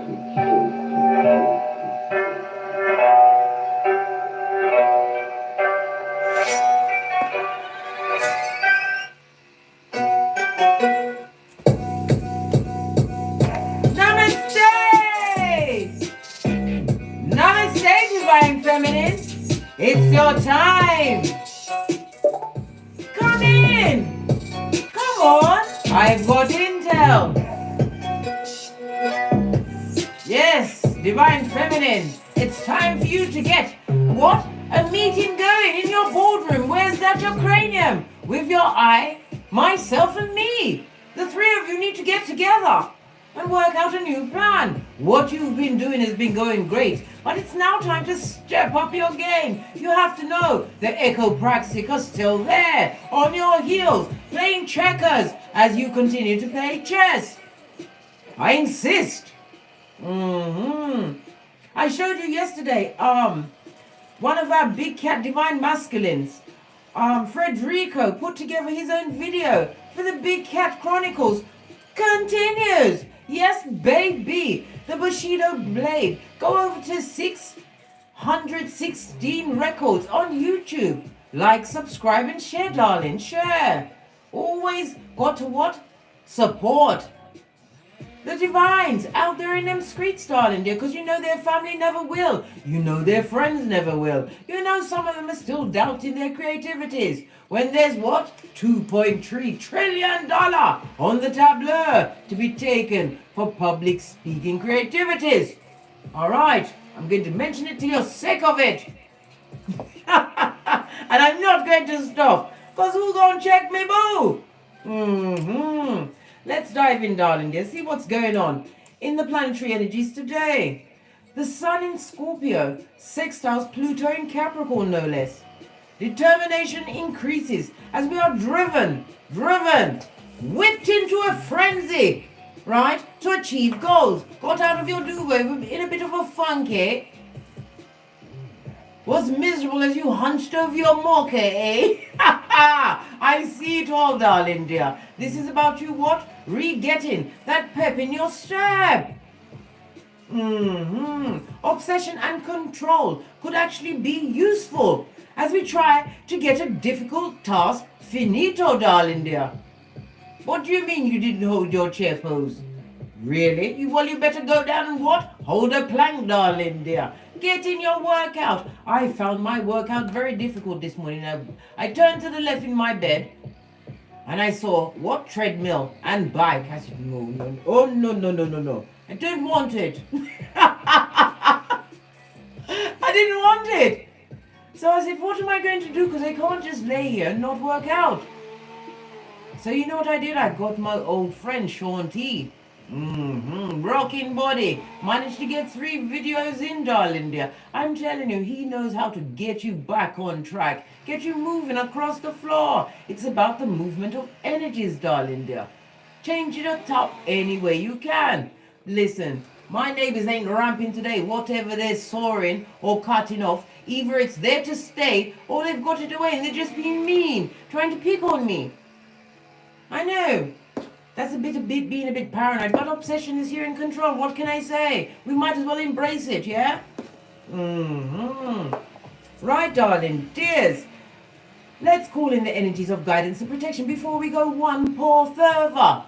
Namaste, Divine Feminine. It's your time. Come in. Come on. I've got intel. Yes, Divine Feminine. It's time for you to get, what? A meeting going in your boardroom. Where's that, your cranium? With your I, myself and me. The three of you need to get together and work out a new plan. What you've been doing has been going great, but it's now time to step up your game. You have to know the echopraxic are still there, on your heels, playing checkers as you continue to play chess. I insist. I showed you yesterday, one of our big cat divine masculines, Frederico, put together his own video for the Big Cat Chronicles. Continues. Yes, baby. The Bushido Blade. Go over to 616 records on YouTube. Like, subscribe, and share, darling. Share. Always got to what? Support the divines out there in them streets, darling dear, because you know their family never will. You know their friends never will. You know some of them are still doubting their creativities. When there's what? $2.3 trillion on the tableau to be taken for public speaking creativities. All right, I'm going to mention it till you're sick of it. And I'm not going to stop, because who's going to check me, boo? Let's dive in, darling dear. See what's going on in the planetary energies today. The Sun in Scorpio sextiles Pluto in Capricorn, no less. Determination increases as we are driven, whipped into a frenzy, right, to achieve goals. Got out of your duvet in a bit of a funk, eh? Was miserable as you hunched over your mocha, eh? I see it all, darling dear. This is about you what? Re-getting that pep in your step. Obsession and control could actually be useful as we try to get a difficult task finito, darling dear. What do you mean you didn't hold your chair pose? Really? Well, you better go down and what? Hold a plank, darling dear. Get in your workout. I found my workout very difficult this morning. I turned to the left in my bed and I saw what? Treadmill and bike. I said, no. Oh, no. I don't want it. I didn't want it. So I said, what am I going to do? Because I can't just lay here and not work out. So you know what I did? I got my old friend Sean T. Rocking body. Managed to get 3 videos in, darling dear. I'm telling you, he knows how to get you back on track. Get you moving across the floor. It's about the movement of energies, darling dear. Change it up any way you can. Listen, my neighbors ain't ramping today. Whatever they're sawing or cutting off, either it's there to stay or they've got it away and they're just being mean, trying to pick on me. I know. That's being a bit paranoid, but obsession is here in control. What can I say? We might as well embrace it, yeah? Right, darling dears. Let's call in the energies of guidance and protection before we go one paw further.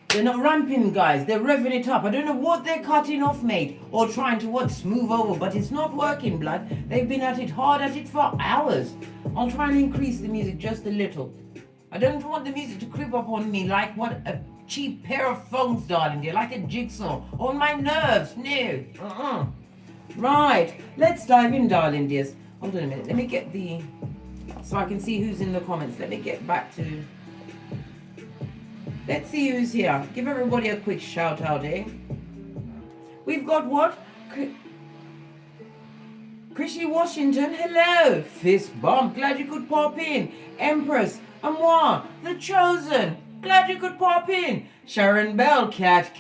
They're not ramping, guys. They're revving it up. I don't know what they're cutting off, mate, or trying to what smooth over, but it's not working, blood. They've been at it hard at it for hours. I'll try and increase the music just a little. I don't want the music to creep up on me like what a cheap pair of phones, darling dear, like a jigsaw on my nerves. No. Right. Let's dive in, darling dears. Hold on a minute. Let me get the so I can see who's in the comments. Let me get back to. Let's see who's here. Give everybody a quick shout out, eh? We've got what? Chrissy Washington, hello. Fist bump, glad you could pop in. Empress, Amoir, The Chosen, glad you could pop in. Sharon Bell, Cat,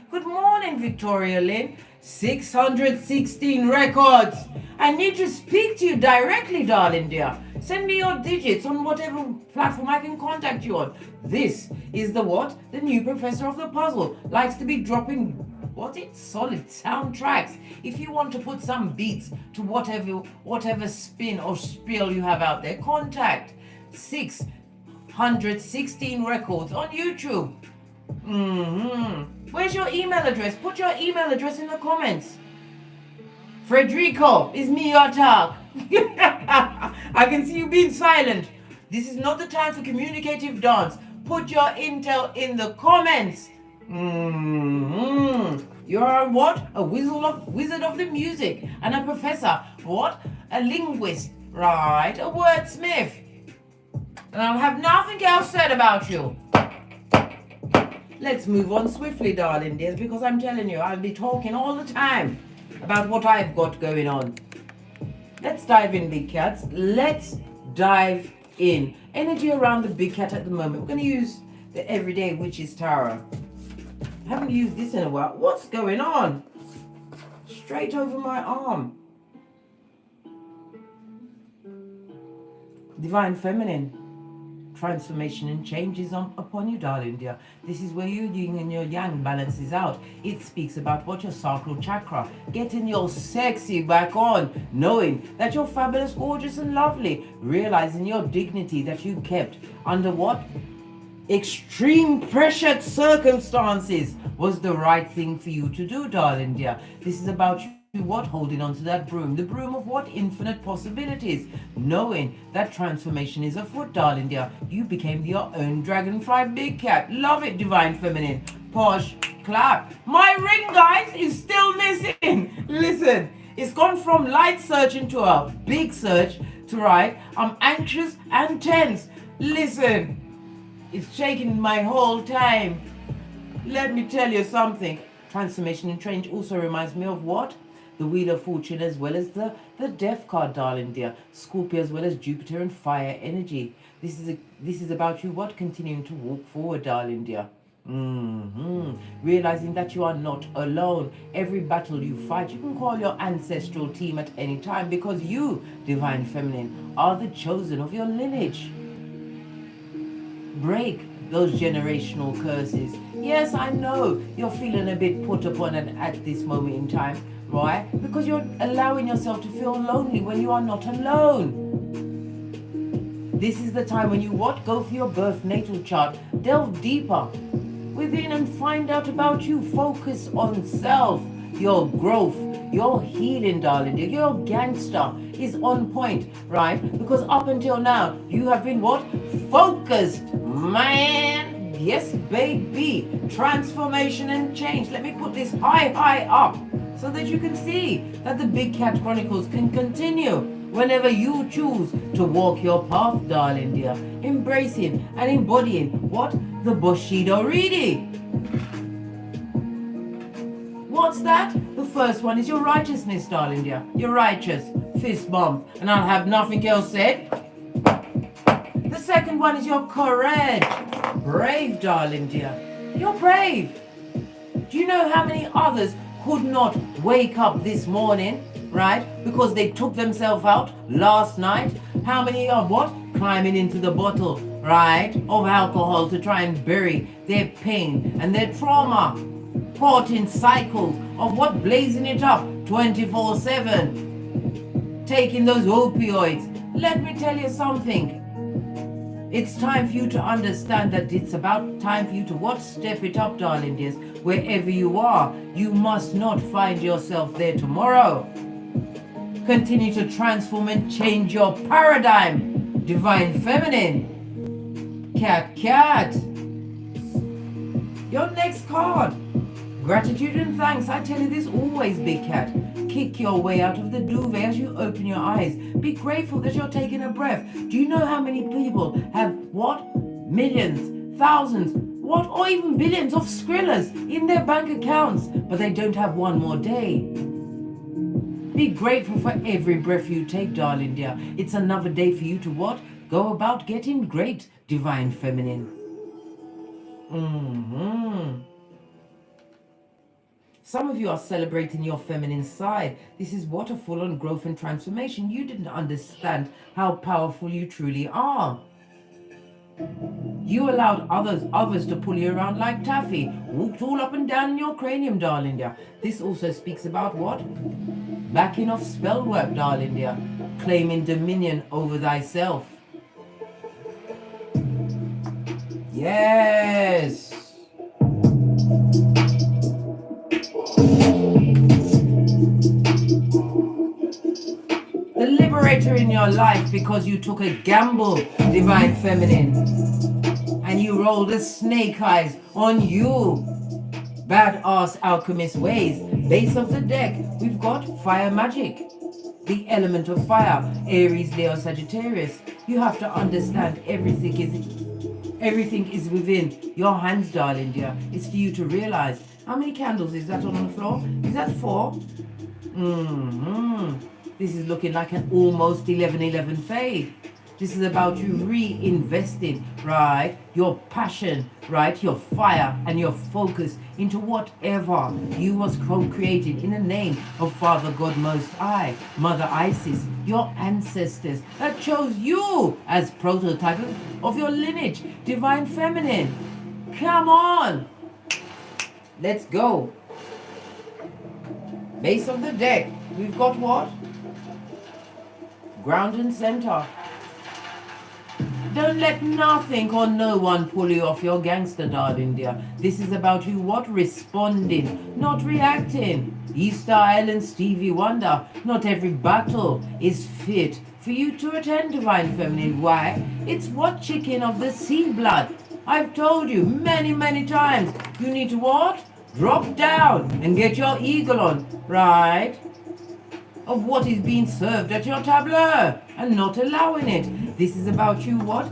good morning, Victoria Lynn. 616 records. I need to speak to you directly, darling dear. Send me your digits on whatever platform I can contact you on. This is the what? The new professor of the puzzle. Likes to be dropping solid soundtracks. If you want to put some beats to whatever spin or spiel you have out there, contact 616 records on YouTube. Where's your email address? Put your email address in the comments. Frederico, is me your talk. I can see you being silent. This is not the time for communicative dance. Put your intel in the comments. You're what? A wizard of the music. And a professor. What? A linguist. Right. A wordsmith. And I'll have nothing else said about you. Let's move on swiftly, darling dears, because I'm telling you, I'll be talking all the time about what I've got going on. Let's dive in, big cats. Let's dive in. Energy around the big cat at the moment. We're going to use the Everyday Witch's Tarot. I haven't used this in a while. What's going on? Straight over my arm. Divine Feminine. Transformation and change is upon you, darling dear. This is where your yin and your yang balances out. It speaks about what your sacral chakra, getting your sexy back on, knowing that you're fabulous, gorgeous and lovely, realizing your dignity that you kept under what? Extreme pressured circumstances was the right thing for you to do, darling dear. This is about you what? Holding on to that broom. The broom of what? Infinite possibilities. Knowing that transformation is afoot, darling dear. You became your own dragonfly big cat. Love it, Divine Feminine. Posh, clap. My ring, guys, is still missing. Listen, it's gone from light search into a big search to right. I'm anxious and tense. Listen, it's shaking my whole time. Let me tell you something. Transformation and change also reminds me of what? The Wheel of Fortune, as well as the Death card, darling dear. Scorpio, as well as Jupiter and fire energy. This is about you what? Continuing to walk forward, darling dear. Realizing that you are not alone. Every battle you fight, you can call your ancestral team at any time, because you, Divine Feminine, are the chosen of your lineage. Break those generational curses. Yes, I know you're feeling a bit put upon at this moment in time. Right? Because you're allowing yourself to feel lonely when you are not alone. This is the time when you what? Go for your birth natal chart. Delve deeper within and find out about you. Focus on self, your growth, your healing, darling. Your gangster is on point, right? Because up until now, you have been what? Focused, man. Yes, baby. Transformation and change. Let me put this high up, so that you can see that the Big Cat Chronicles can continue whenever you choose to walk your path, darling dear. Embracing and embodying what? The Bushido Reading. What's that? The first one is your righteousness, darling dear. You're righteous. Fist bump. And I'll have nothing else said. The second one is your courage. Brave, darling dear. You're brave. Do you know how many others could not wake up this morning, right? Because they took themselves out last night. How many are what? Climbing into the bottle, right? Of alcohol to try and bury their pain and their trauma. Caught in cycles of what? Blazing it up 24/7. Taking those opioids. Let me tell you something. It's time for you to understand that it's about time for you to what? Step it up, darling dears. Wherever you are, you must not find yourself there tomorrow. Continue to transform and change your paradigm. Divine Feminine. Cat. Your next card. Gratitude and thanks. I tell you this always, Big Cat. Kick your way out of the duvet as you open your eyes. Be grateful that you're taking a breath. Do you know how many people have what? Millions, thousands, what? Or even billions of skrillers in their bank accounts, but they don't have one more day. Be grateful for every breath you take, darling dear. It's another day for you to what? Go about getting great, divine feminine. Some of you are celebrating your feminine side. This is what a full-on growth and transformation. You didn't understand how powerful you truly are. You allowed others to pull you around like taffy. Walked all up and down in your cranium, darling dear. This also speaks about what? Backing off spell work, darling dear. Claiming dominion over thyself. Yes. The liberator in your life because you took a gamble, divine feminine. And you rolled the snake eyes on you. Badass alchemist ways. Base of the deck, we've got fire magic. The element of fire, Aries, Leo, Sagittarius. You have to understand everything is within your hands, darling dear. It's for you to realize. How many candles is that on the floor? Is that 4? This is looking like an almost 11-11 fade. This is about you reinvesting, right, your passion, right, your fire and your focus into whatever you was co-created in the name of Father God Most High, Mother Isis, your ancestors that chose you as prototype of your lineage, divine feminine. Come on. Let's go. Base of the deck, we've got what? Ground and center. Don't let nothing or no one pull you off your gangster, darling dear. This is about you what? Responding, not reacting. Easter Island Stevie Wonder. Not every battle is fit for you to attend, divine feminine. Why? It's what? Chicken of the sea blood. I've told you many times. You need to what? Drop down and get your eagle on, right? Of what is being served at your tableau and not allowing it. This is about you what?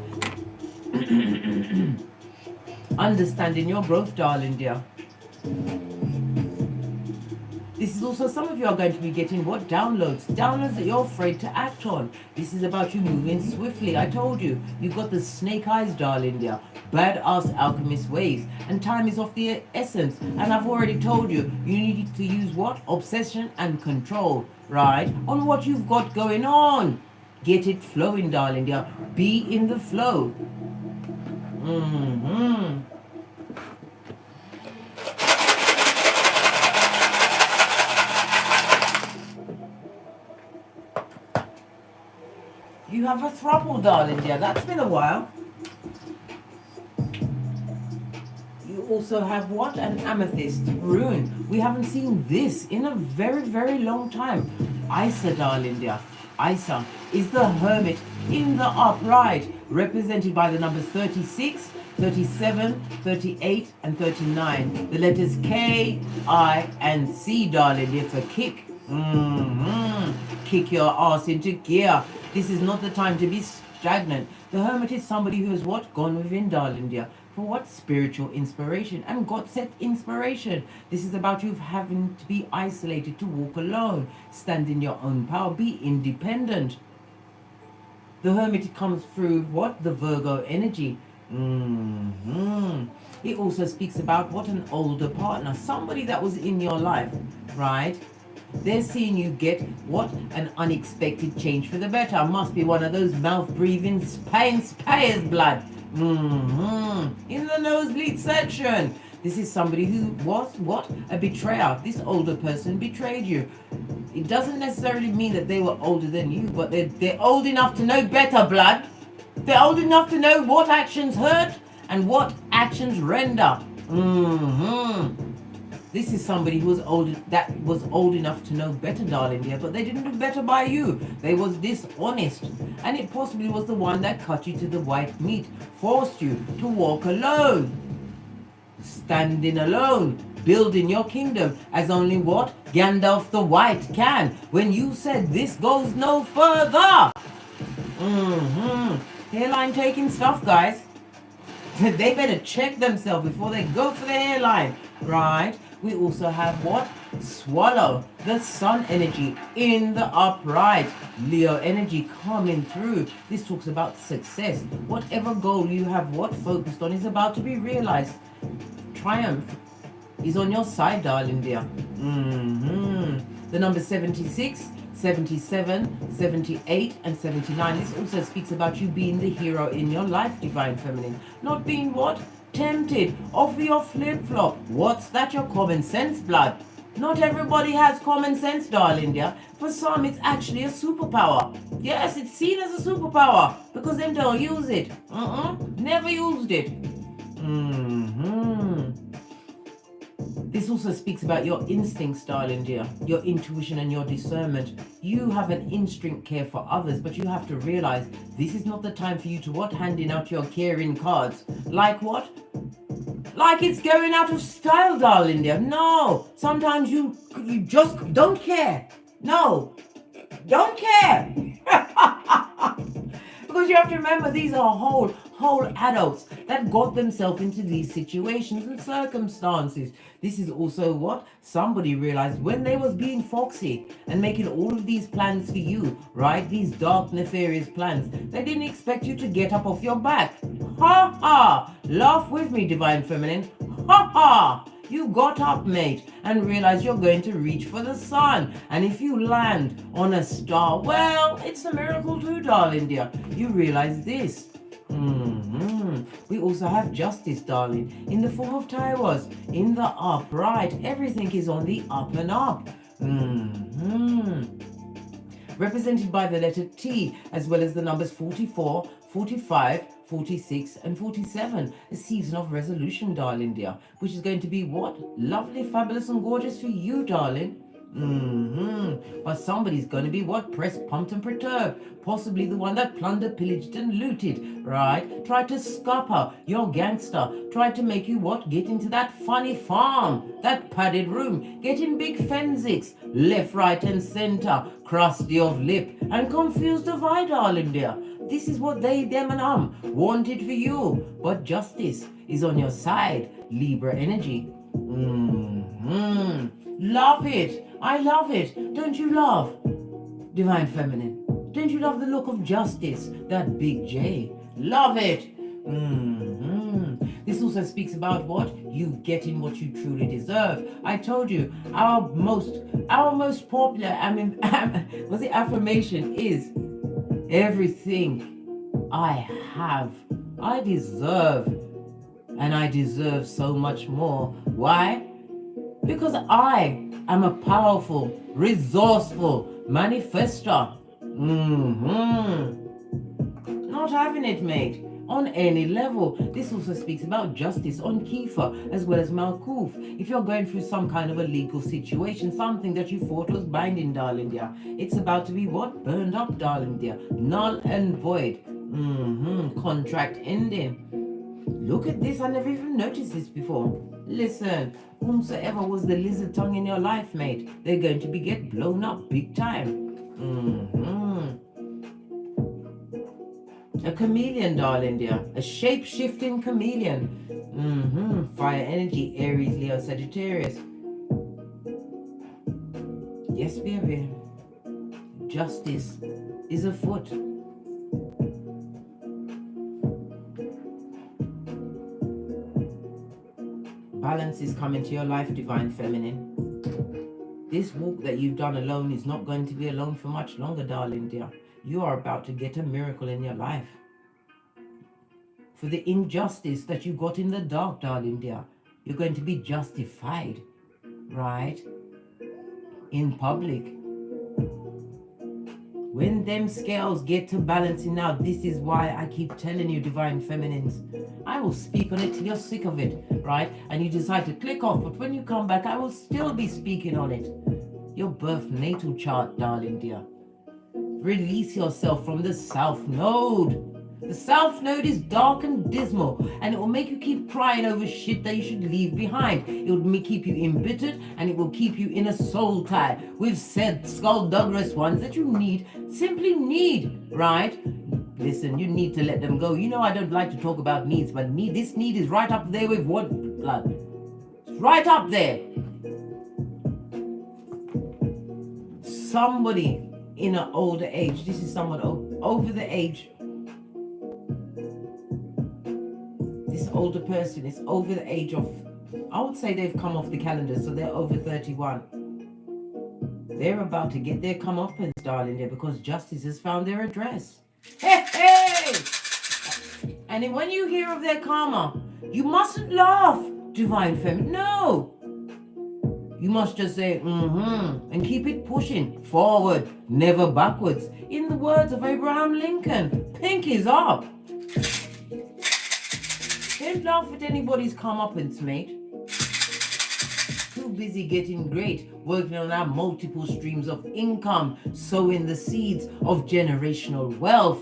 Understanding your growth, darling dear. This is also, some of you are going to be getting what? Downloads that you're afraid to act on. This is about you moving swiftly. I told you, you've got the snake eyes, darling dear. Badass alchemist ways. And time is of the essence. And I've already told you, you need to use what? Obsession and control, right? On what you've got going on. Get it flowing, darling dear. Be in the flow. You have a throuple, darling dear. That's been a while. You also have what? An amethyst rune. We haven't seen this in a very long time. Isa, darling dear. Isa is the hermit in the upright, represented by the numbers 36, 37, 38, and 39. The letters K, I, and C, darling dear, for kick. Kick your ass into gear. This is not the time to be stagnant. The hermit is somebody who has what? Gone within, darling dear. For what? Spiritual inspiration and God-set inspiration. This is about you having to be isolated, to walk alone, stand in your own power, be independent. The hermit comes through what? The Virgo energy. It also speaks about what? An older partner, somebody that was in your life, right? They're seeing you get what? An unexpected change for the better. Must be one of those mouth-breathing spayers blood. In the nosebleed section. This is somebody who was what? A betrayer. This older person betrayed you. It doesn't necessarily mean that they were older than you, but they're old enough to know better, blood. They're old enough to know what actions hurt and what actions render. This is somebody who was old enough to know better, darling dear, but they didn't do better by you. They was dishonest. And it possibly was the one that cut you to the white meat, forced you to walk alone. Standing alone, building your kingdom as only what? Gandalf the White can. When you said this goes no further. Hairline taking stuff, guys. They better check themselves before they go for the hairline, right? We also have what? Swallow, the sun energy in the upright. Leo energy coming through. This talks about success. Whatever goal you have what focused on is about to be realized. Triumph is on your side, darling dear. The number 76, 77, 78, and 79. This also speaks about you being the hero in your life, divine feminine. Not being what? Tempted off your flip-flop. What's that? Your common sense, blood. Not everybody has common sense, darling dear. For some, it's actually a superpower. Yes, it's seen as a superpower because them don't use it. Never used it. This also speaks about your instincts, darling dear, your intuition and your discernment. You have an instinct care for others, but you have to realize this is not the time for you to what? Handing out your caring cards. Like what? Like it's going out of style, darling dear. No, sometimes you just don't care. No, don't care. Because you have to remember these are whole adults that got themselves into these situations and circumstances. This is also what somebody realized when they was being foxy and making all of these plans for you, right? These dark, nefarious plans. They didn't expect you to get up off your back. Ha ha! Laugh with me, divine feminine. Ha ha! You got up, mate, and realized you're going to reach for the sun. And if you land on a star, well, it's a miracle too, darling dear. You realize this. We also have justice, darling, in the form of Taiwas, in the upright. Everything is on the up and up. Represented by the letter T, as well as the numbers 44, 45, 46 and 47, a season of resolution, darling dear, which is going to be what? Lovely, fabulous and gorgeous for you, darling. But somebody's going to be what? Pressed, pumped and perturbed. Possibly the one that plundered, pillaged and looted, right? Tried to scupper your gangster. Tried to make you what? Get into that funny farm, that padded room. Get in big fensics, left, right and center. Crusty of lip and confused of eye, darling dear. This is what they, them and wanted for you. But justice is on your side. Libra energy. Love it. I love it. Don't you love? Divine feminine. Don't you love the look of justice? That big J. Love it. This also speaks about what? You getting what you truly deserve. I told you, our most popular, affirmation is everything I have, I deserve. And I deserve so much more. Why? Because I am a powerful, resourceful manifestor. Not having it, mate, on any level. This also speaks about justice on Kiefer as well as Malkuf. If you're going through some kind of a legal situation, something that you thought was binding, darling dear, it's about to be what? Burned up, darling dear. Null and void. Contract ending. Look at this. I never even noticed this before. Listen, whomsoever was the lizard tongue in your life, mate, they're going to get blown up big time. A chameleon, darling dear. A shape-shifting chameleon. Fire energy, Aries, Leo, Sagittarius. Yes, baby. Justice is afoot. Balance is coming to your life, divine feminine. This walk that you've done alone is not going to be alone for much longer, darling dear. You are about to get a miracle in your life. For the injustice that you got in the dark, darling dear, you're going to be justified, right? In public. When them scales get to balancing out, this is why I keep telling you, divine feminines, I will speak on it till you're sick of it, right? And you decide to click off, but when you come back, I will still be speaking on it. Your birth natal chart, darling dear. Release yourself from the South Node. The South Node is dark and dismal, and it will make you keep crying over shit that you should leave behind. It will keep you embittered, and it will keep you in a soul tie with said skullduggerous ones that you simply need, right? Listen, you need to let them go. You know I don't like to talk about needs, but this need is right up there with what blood? It's right up there. somebody in an older age. This is someone over the age. This older person is over the age of, I would say they've come off the calendar, so they're over 31. They're about to get their comeuppance, darling, there, because justice has found their address. Hey, hey! And then when you hear of their karma, you mustn't laugh, divine feminine. No! You must just say, and keep it pushing forward, never backwards. In the words of Abraham Lincoln, pink is up. Don't laugh at anybody's comeuppance, mate. Too busy getting great, working on our multiple streams of income, sowing the seeds of generational wealth.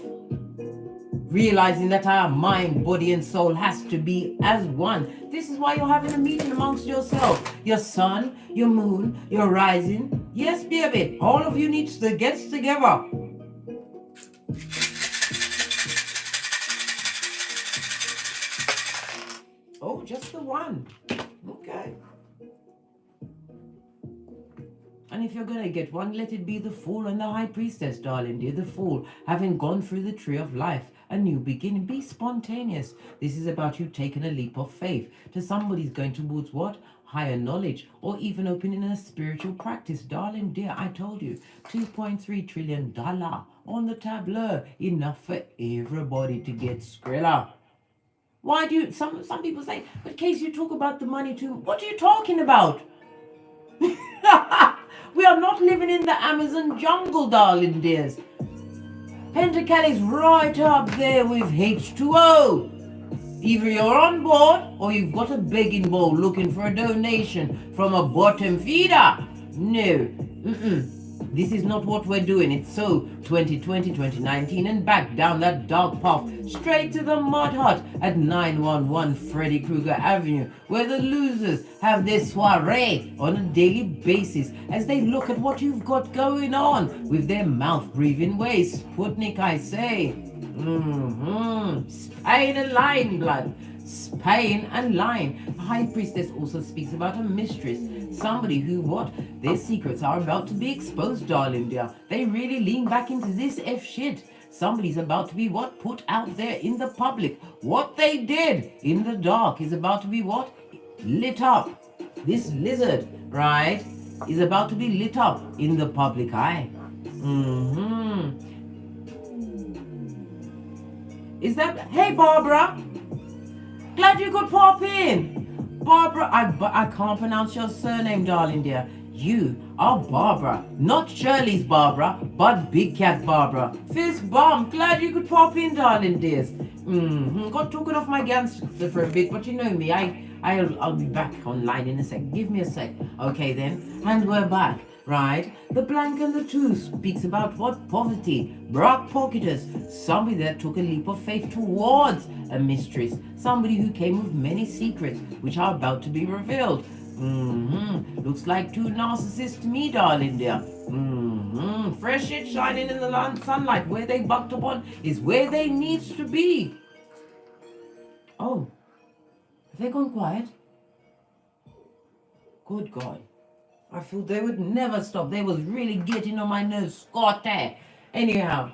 Realizing that our mind, body, and soul has to be as one. This is why you're having a meeting amongst yourself. Your sun, your moon, your rising. Yes, baby, all of you need to get together. Oh, just the one. Okay. And if you're going to get one, let it be the Fool and the High Priestess, darling dear. The Fool, having gone through the tree of life, a new beginning. Be spontaneous. This is about you taking a leap of faith to somebody's going towards what? Higher knowledge, or even opening a spiritual practice. Darling dear, I told you, $2.3 trillion on the tableau. Enough for everybody to get skrilla. Why do you, some people say, but Case, you talk about the money too. What are you talking about? We are not living in the Amazon jungle, darling dears. Pentacles right up there with H2O. Either you're on board or you've got a begging bowl looking for a donation from a bottom feeder. No, this is not what we're doing. It's so 2020, 2019 and back down that dark path straight to the mud hut at 911 Freddy Krueger Avenue, where the losers have their soiree on a daily basis as they look at what you've got going on with their mouth-breathing ways. Sputnik, I say. Spain and line, blood. Spain and line. The High Priestess also speaks about a mistress. Somebody who, what? Their secrets are about to be exposed, darling dear. They really lean back into this F shit. Somebody's about to be, what? Put out there in the public. What they did in the dark is about to be, what? Lit up. This lizard, right, is about to be lit up in the public eye. Is that, hey Barbara, glad you could pop in. Barbara, I can't pronounce your surname, darling dear. You are Barbara, not Shirley's Barbara, but Big Cat Barbara. Fist bump, glad you could pop in, darling dears. Got talking off my gangster for a bit, but you know me, I'll be back online in a sec. Give me a sec. Okay then, and we're back. Right? The blank and the two speaks about what? Poverty, brock pocketers, somebody that took a leap of faith towards a mistress, somebody who came with many secrets which are about to be revealed. Looks like two narcissists to me, darling dear. Fresh shit shining in the sunlight. Where they bucked upon is where they needs to be. Oh, have they gone quiet? Good God. I feel they would never stop. They was really getting on my nerves, Scotty. Anyhow.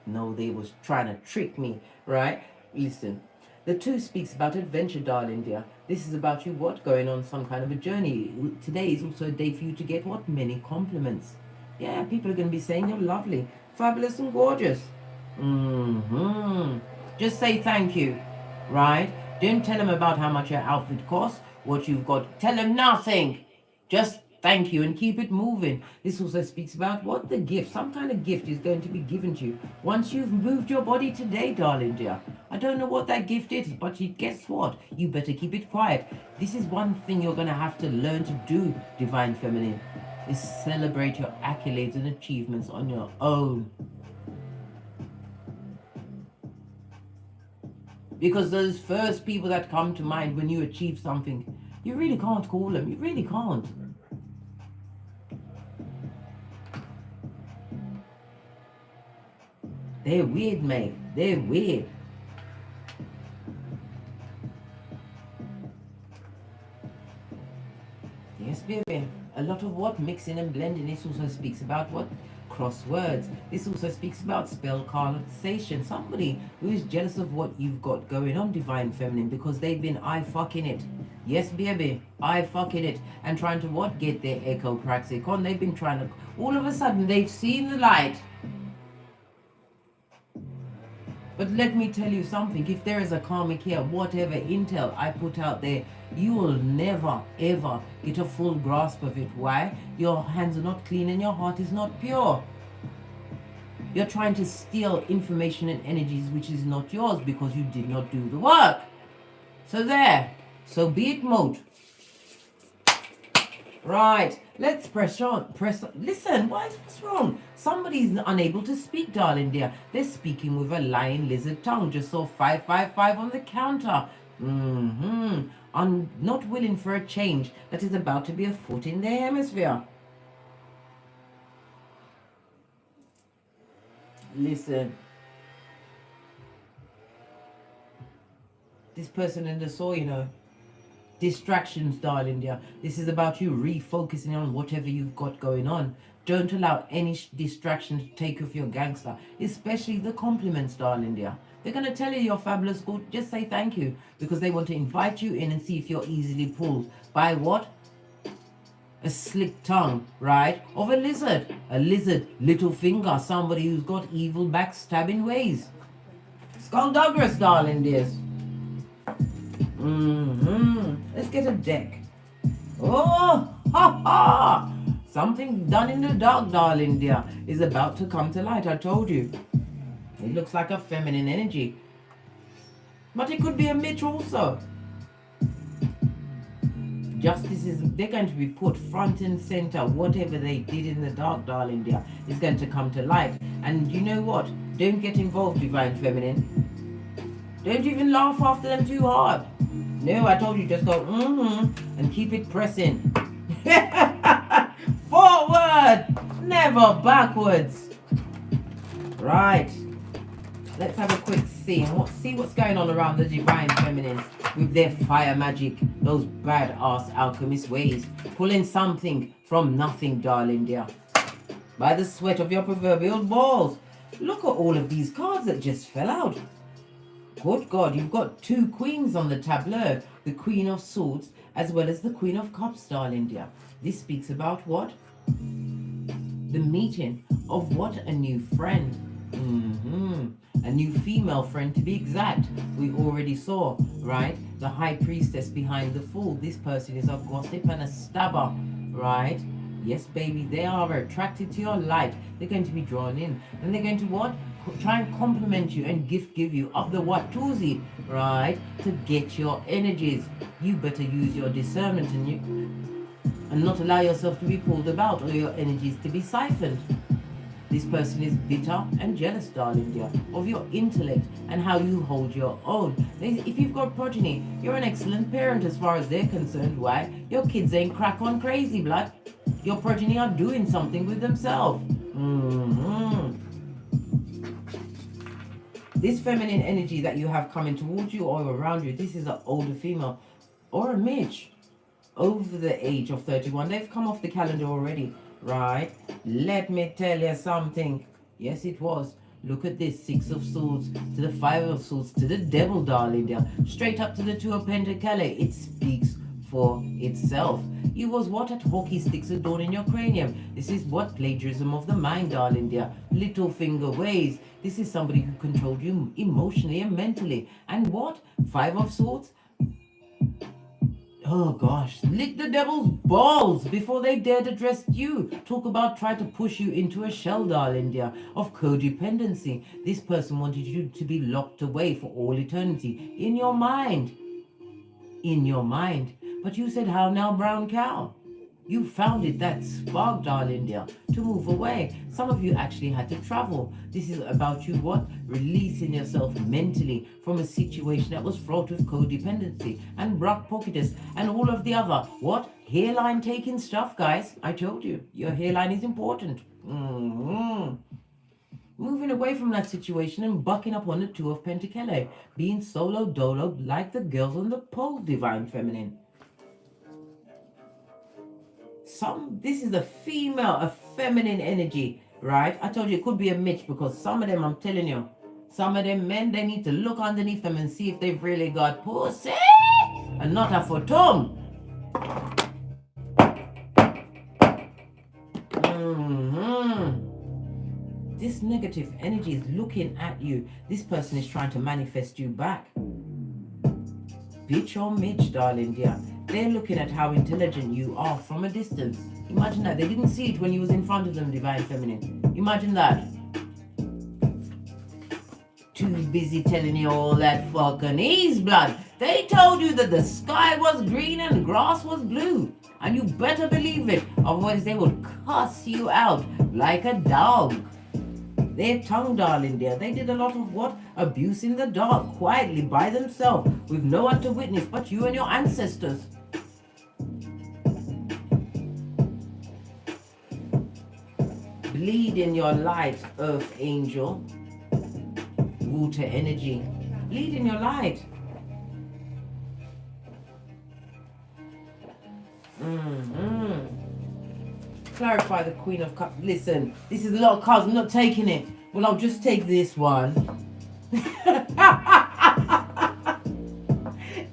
No, they was trying to trick me, right? Listen, the two speaks about adventure, darling dear. This is about you, what? Going on some kind of a journey. Today is also a day for you to get, what? Many compliments. Yeah, people are going to be saying you're lovely, fabulous and gorgeous. Just say thank you, right? Don't tell them about how much your outfit costs. What you've got, tell them nothing. Just thank you and keep it moving. This also speaks about what? The gift. Some kind of gift is going to be given to you once you've moved your body today, darling dear. I don't know what that gift is, but guess what? You better keep it quiet. This is one thing you're going to have to learn to do, divine feminine, is celebrate your accolades and achievements on your own. Because those first people that come to mind when you achieve something, you really can't call them. You really can't. They're weird, mate. They're weird. Yes, baby. A lot about of what? Mixing and blending. This also speaks about what? Crosswords. This also speaks about spell conversation. Somebody who is jealous of what you've got going on, Divine Feminine, because they've been fucking it. Yes, baby, fucking it. And trying to what? Get their echo praxic on. They've been trying to, all of a sudden, they've seen the light. But let me tell you something, if there is a karmic here, whatever intel I put out there, you will never, ever get a full grasp of it. Why? Your hands are not clean and your heart is not pure. You're trying to steal information and energies which is not yours because you did not do the work. So there. So be it mode. Right, let's press on. Listen, what's wrong? Somebody's unable to speak, darling dear. They're speaking with a lion lizard tongue. Just saw 555 on the counter. I'm not willing for a change that is about to be afoot in their hemisphere. Listen. This person in the soul, you know. Distractions, darling dear. This is about you refocusing on whatever you've got going on. Don't allow any distraction to take off your gangster, especially the compliments, darling dear. They're going to tell you you're fabulous good. Just say thank you because they want to invite you in and see if you're easily pulled by what? A slick tongue, right? Of a lizard. A lizard, little finger, somebody who's got evil backstabbing ways. Skullduggerous, darling dears. Let's get a deck. Oh, ha ha! Something done in the dark, darling dear, is about to come to light. I told you. It looks like a feminine energy. But it could be a Mitch also. Justice is, they're going to be put front and center. Whatever they did in the dark, darling dear, is going to come to light. And you know what? Don't get involved, Divine Feminine. Don't even laugh after them too hard. No, I told you, just go and keep it pressing. Forward, never backwards. Right. Let's have a quick see and see what's going on around the Divine Feminines with their fire magic, those badass alchemist ways, pulling something from nothing, darling dear, by the sweat of your proverbial balls. Look at all of these cards that just fell out. Good God, you've got two queens on the tableau, the Queen of Swords as well as the Queen of Cups, darling dear. This speaks about what? The meeting of what? A new friend. A new female friend to be exact. We already saw, right? The High Priestess behind the Fool. This person is a gossip and a stabber, right? Yes, baby, they are attracted to your light. They're going to be drawn in. And they're going to what? Try and compliment you and give you up the what toozy, right? To get your energies. You better use your discernment and not allow yourself to be pulled about or your energies to be siphoned. This person is bitter and jealous, darling dear, of your intellect and how you hold your own. If you've got progeny, you're an excellent parent as far as they're concerned. Why? Your kids ain't crack on crazy, blood. Your progeny are doing something with themselves. This feminine energy that you have coming towards you or around you, this is an older female or a midge over the age of 31. They've come off the calendar already, right? Let me tell you something. Yes, it was. Look at this, 6 of Swords to the 5 of Swords to the Devil, darling dear. Straight up to the 2 of Pentacles. It speaks for itself. You was what? At hockey sticks adorning your cranium. This is what? Plagiarism of the mind, darling dear. Little finger ways. This is somebody who controlled you emotionally and mentally. And what? 5 of Swords. Oh gosh, lick the devil's balls before they dared address you. Talk about try to push you into a shell, darling dear, of codependency. This person wanted you to be locked away for all eternity in your mind. In your mind. But you said, how now, brown cow? You found it, that spark, darling dear, to move away. Some of you actually had to travel. This is about you, what? Releasing yourself mentally from a situation that was fraught with codependency and brock pocketers and all of the other, what? Hairline taking stuff, guys. I told you, your hairline is important. Moving away from that situation and bucking up on the 2 of Pentacles. Being solo dolo like the girls on the pole, Divine Feminine. This is a female, a feminine energy, right? I told you it could be a Mitch, because some of them, I'm telling you, some of them men, they need to look underneath them and see if they've really got pussy and not a photom. This negative energy is looking at you. This person is trying to manifest you back. Bitch or Mitch, darling dear. They're looking at how intelligent you are from a distance. Imagine that. They didn't see it when you was in front of them, Divine Feminine. Imagine that. Too busy telling you all that fucking ease, blood. They told you that the sky was green and grass was blue. And you better believe it. Otherwise they would cuss you out like a dog. Their tongue, darling dear, they did a lot of what? Abuse in the dark, quietly, by themselves, with no one to witness but you and your ancestors. Bleed in your light, earth angel. Water energy. Bleed in your light. Clarify the Queen of Cups. Listen, this is a lot of cards. I'm not taking it. Well, I'll just take this one.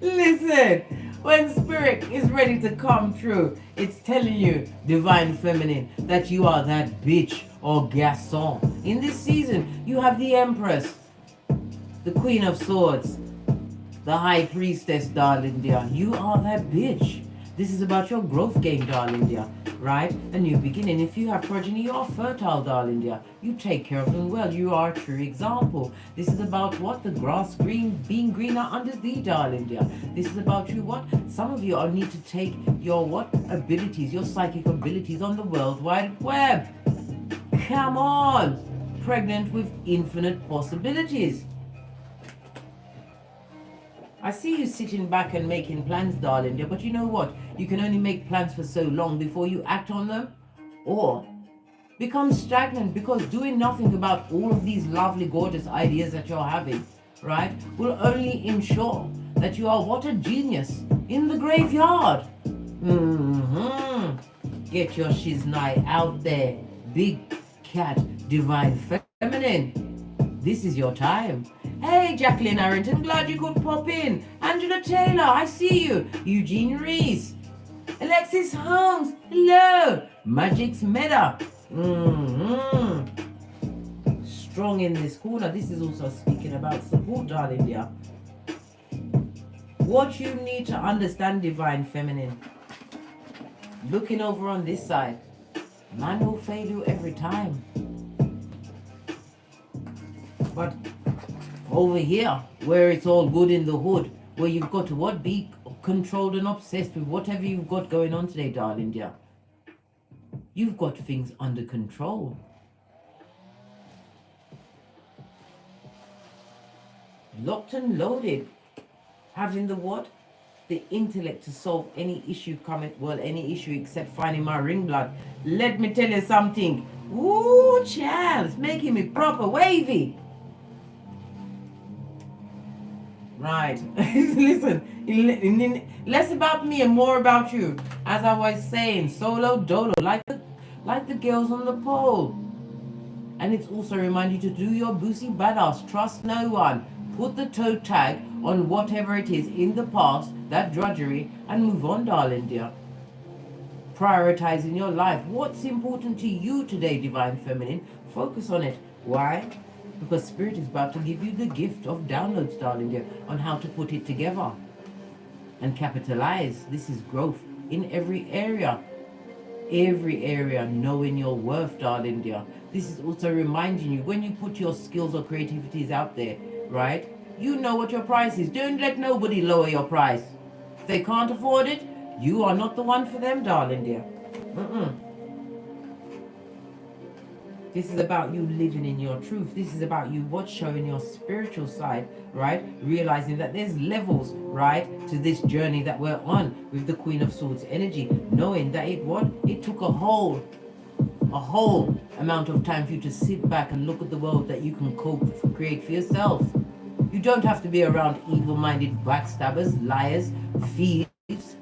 Listen, when Spirit is ready to come through, it's telling you, Divine Feminine, that you are that bitch or garçon. In this season, you have the Empress, the Queen of Swords, the High Priestess, darling dear. You are that bitch. This is about your growth game, darling dear, right? A new beginning. If you have progeny, you are fertile, darling dear. You take care of them well. You are a true example. This is about what? The grass being greener under thee, darling dear. This is about you what? Some of you need to take your what? Abilities, your psychic abilities on the World Wide Web. Come on. Pregnant with infinite possibilities. I see you sitting back and making plans, darling dear, but you know what? You can only make plans for so long before you act on them, or become stagnant, because doing nothing about all of these lovely, gorgeous ideas that you're having, right, will only ensure that you are what? A genius in the graveyard. Get your shiznai out there, big cat, Divine Feminine. This is your time. Hey, Jacqueline Arrington, glad you could pop in. Angela Taylor, I see you. Eugene Reese. Alexis Holmes, hello. Magic's Meta. Strong in this corner. This is also speaking about support, darling dear. What you need to understand, Divine Feminine. Looking over on this side. Man will fail you every time. But over here, where it's all good in the hood, where you've got to what? Be controlled and obsessed with whatever you've got going on today, darling dear. You've got things under control. Locked and loaded. Having the what? The intellect to solve any issue any issue except finding my ring blood. Let me tell you something. Ooh, child, it's making me proper wavy. Right. Listen, less about me and more about you. As I was saying, solo dolo, like the girls on the pole. And it's also remind you to do your boozy badass. Trust no one. Put the toe tag on whatever it is in the past, that drudgery, and move on, darling dear. Prioritizing your life. What's important to you today, Divine Feminine? Focus on it. Why? Because Spirit is about to give you the gift of downloads, darling dear, on how to put it together and capitalize. This is growth in every area. Every area, knowing your worth, darling dear. This is also reminding you, when you put your skills or creativities out there, right? You know what your price is. Don't let nobody lower your price. If they can't afford it, you are not the one for them, darling dear. This is about you living in your truth. This is about you showing your spiritual side, right? Realizing that there's levels, right, to this journey that we're on with the Queen of Swords energy. Knowing that it took a whole amount of time for you to sit back and look at the world that you can create for yourself. You don't have to be around evil-minded backstabbers, liars, thieves.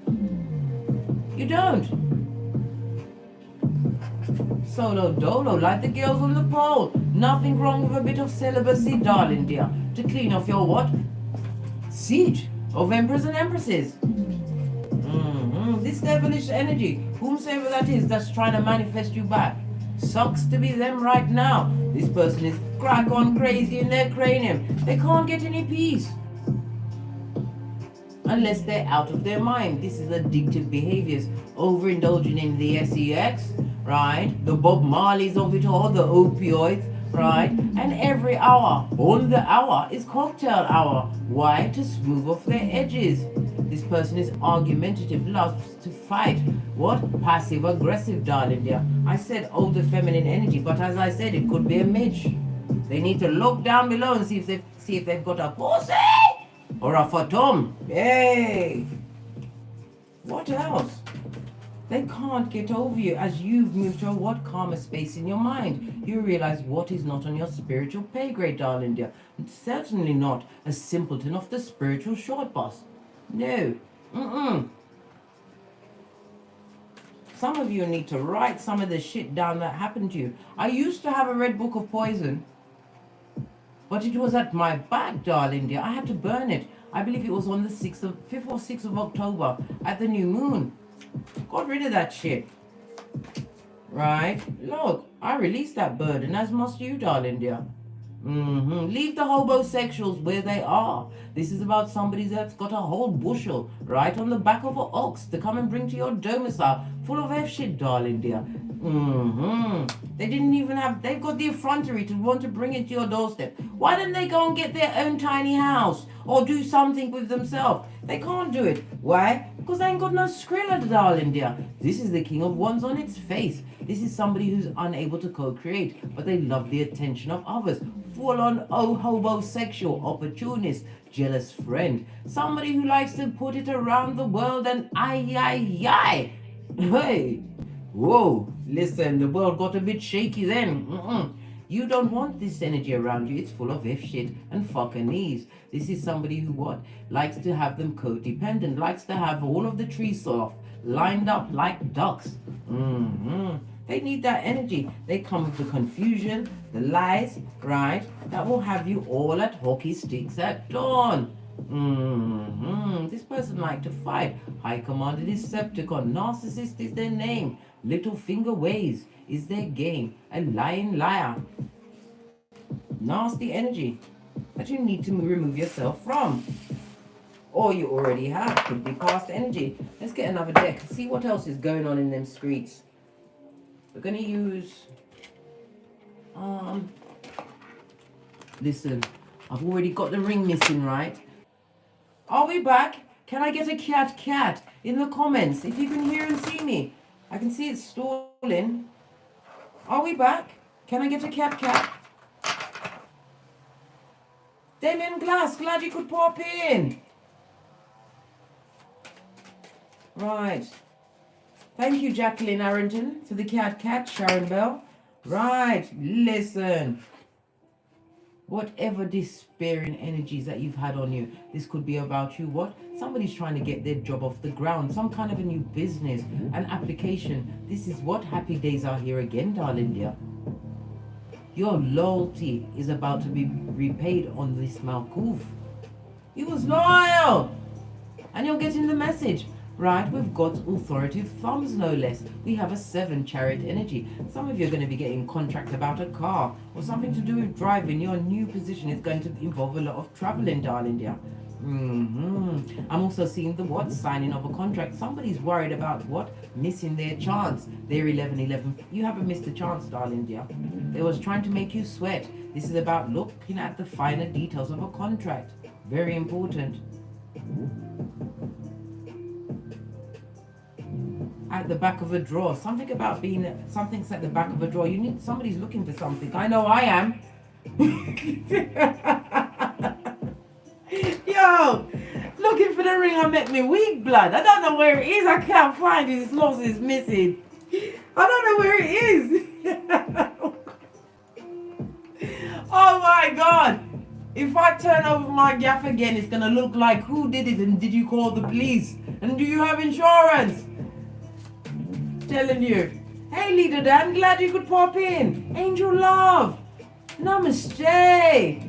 You don't. Solo dolo, like the girls on the pole. Nothing wrong with a bit of celibacy, darling dear, to clean off your what? Seat of emperors and empresses. This devilish energy, whomsoever that is that's trying to manifest you back, sucks to be them right now. This person is crack on crazy in their cranium. They can't get any peace unless they're out of their mind. This is addictive behaviors, overindulging in the sex, right? The Bob Marleys of it all, the opioids, right? And every hour on the hour is cocktail hour. Why? To smooth off their edges. This person is argumentative, loves to fight. What? Passive aggressive, darling dear. I said older feminine energy, but as I said, it could be a midge. They need to look down below and see if they've got a pussy or a phantom. Hey! What else? They can't get over you as you've moved to a what karma space in your mind. You realize what is not on your spiritual pay grade, darling dear. And certainly not a simpleton of the spiritual short bus. No. Some of you need to write some of the shit down that happened to you. I used to have a red book of poison, but it was at my back, darling dear. I had to burn it. I believe it was on the 5th or 6th of October at the new moon. Got rid of that shit. Right? Look, I released that burden, as must you, darling dear. Leave the hobosexuals where they are. This is about somebody that's got a whole bushel right on the back of an ox to come and bring to your domicile, full of F shit, darling dear. They didn't even have, they've got the effrontery to want to bring it to your doorstep. Why don't they go and get their own tiny house or do something with themselves? They can't do it. Why? Because they ain't got no skrilla, darling dear. This is the king of wands on its face. This is somebody who's unable to co-create, but they love the attention of others. Full-on homosexual, opportunist, jealous friend. Somebody who likes to put it around the world and ay. Hey, whoa, listen, the world got a bit shaky then. You don't want this energy around you. It's full of F shit and fucking. This is somebody who what? Likes to have them codependent, likes to have all of the trees off, lined up like ducks. They need that energy. They come with the confusion, the lies, right? That will have you all at hockey sticks at dawn. This person like to fight. High Commander Decepticon. Narcissist is their name. Little finger ways is their game. A lying liar. Nasty energy that you need to remove yourself from. Or you already have. Could be past energy. Let's get another deck. See what else is going on in them streets. We're going to use... Listen, I've already got the ring missing, right? Are we back? Can I get a cat in the comments? If you can hear and see me. I can see it's stalling. Are we back? Can I get a cat? Damien Glass, glad you could pop in. Right. Thank you, Jacqueline Arrington, for the cat, Sharon Bell. Right, listen. Whatever despairing energies that you've had on you, this could be about you. What? Somebody's trying to get their job off the ground, some kind of a new business, an application. This is what happy days are here again, darling dear. Your loyalty is about to be repaid on this Malkuf. He was loyal. And you're getting the message. Right, we've got authoritative thumbs, no less. We have a 7 chariot energy. Some of you are going to be getting contract about a car or something to do with driving. Your new position is going to involve a lot of traveling, darling dear. I'm also seeing the what? Signing of a contract. Somebody's worried about what? Missing their chance. They're 11. You haven't missed a chance, darling dear. They was trying to make you sweat. This is about looking at the finer details of a contract. Very important. At the back of a drawer. Something about being something's at the back of a drawer. You need somebody's looking for something. I know I am. Yo, looking for the ring I met me weak blood. I don't know where it is. I can't find it. It's lost. It's missing. I don't know where it is. Oh my God. If I turn over my gaff again, it's gonna look like who did it and did you call the police? And do you have insurance? Telling you. Hey, Leader Dan, glad you could pop in. Angel love. Namaste.